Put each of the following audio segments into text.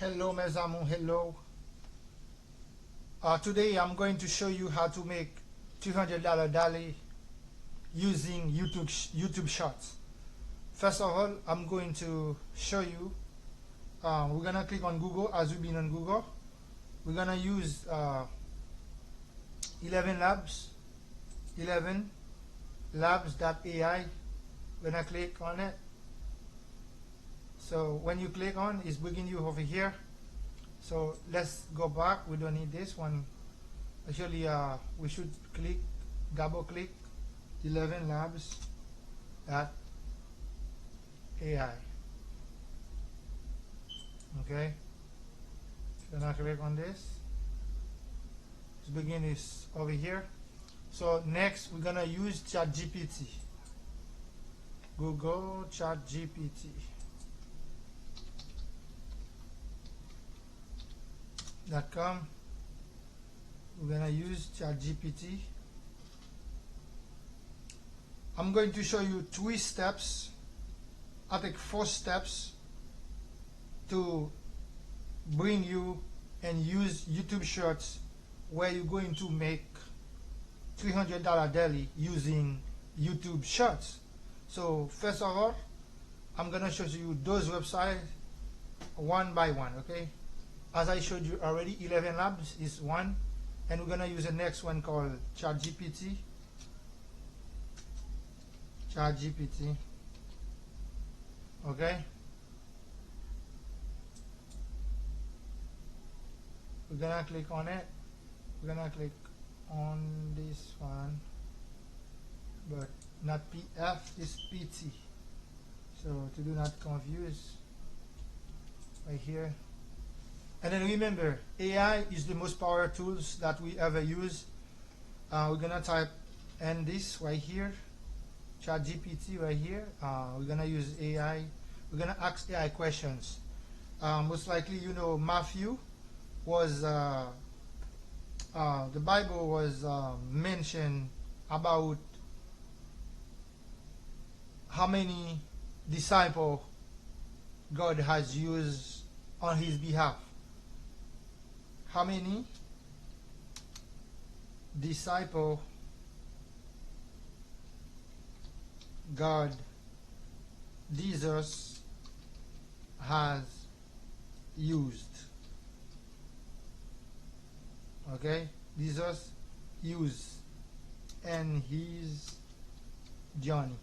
Hello mes amis, hello. Today I'm going to show you how to make $200 daily using YouTube Shorts. First of all, I'm going to show you. We're gonna click on Google as we've been on Google. We're gonna use 11 labs.ai. We're gonna click on it. So when you click on, it's bringing you over here. So let's go back. We don't need this one. Actually, we should double click 11 labs.ai. Okay. So now click on this. It's begin is over here. So next we're gonna use ChatGPT. Google ChatGPT. .com. We're gonna use ChatGPT. I'm going to show you 3 steps. I think 4 steps to bring you and use YouTube Shorts where you're going to make $300 daily using YouTube Shorts. So first of all, I'm gonna show you those websites one by one, okay? As I showed you already, 11 Labs is one, and we're gonna use the next one called ChatGPT. ChatGPT. Okay. We're gonna click on it. We're gonna click on this one, but not PF, it's PT. So to do not confuse, right here. And then remember, AI is the most powerful tools that we ever use. We're gonna type in this right here, ChatGPT right here. We're gonna use AI. We're gonna ask AI questions. Most likely, you know, Matthew was the Bible was mentioned about how many disciples God has used on his behalf. How many disciples Jesus has used? Okay, Jesus used and his journey.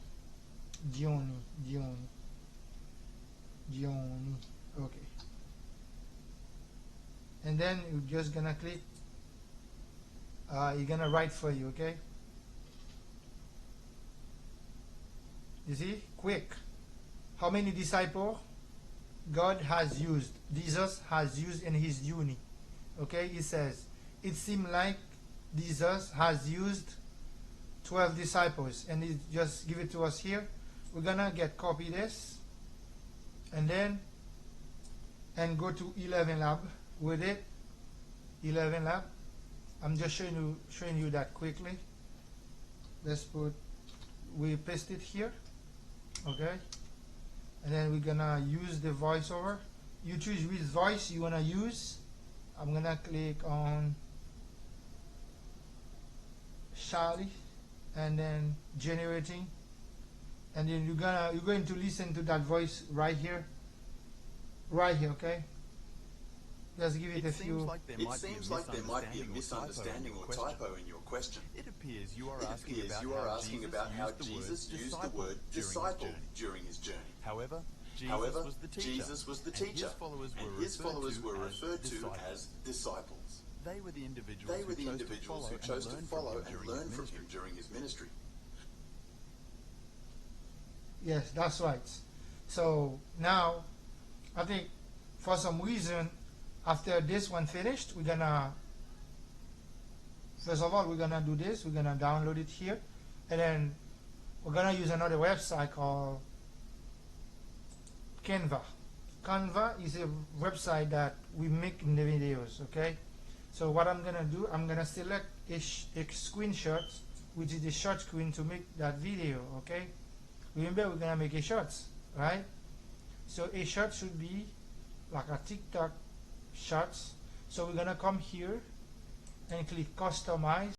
Okay. And then you're just gonna click, you're gonna write for you, okay? You see, quick. How many disciples God has used, Jesus has used in his journey? Okay, it says, it seemed like Jesus has used 12 disciples, and it just give it to us here. We're gonna copy this, and then go to 11 lab with it. 11 lab. I'm just showing you that quickly. Let's we paste it here, okay? And then we're gonna use the voiceover. You choose which voice you wanna use. I'm gonna click on Charlie, and then generating, and then you're going to listen to that voice right here, okay? Just give it a few. It seems like there might be a misunderstanding or typo in your question. It appears you are asking about how Jesus used the word disciple during his journey. However, Jesus was the teacher, and his followers were referred to as disciples. They were the individuals who chose to follow and learn from him during his ministry. Yes, that's right. So now, I think for some reason, after this one finished, we're gonna, first of all, we're gonna do this. We're gonna download it here, and then we're gonna use another website called Canva. Canva is a website that we make in the videos, okay? So what I'm gonna do, I'm gonna select a screenshot, which is the short screen to make that video, okay? Remember, we're gonna make a short, right? So a short should be like a TikTok shots. So we're gonna come here and click customize.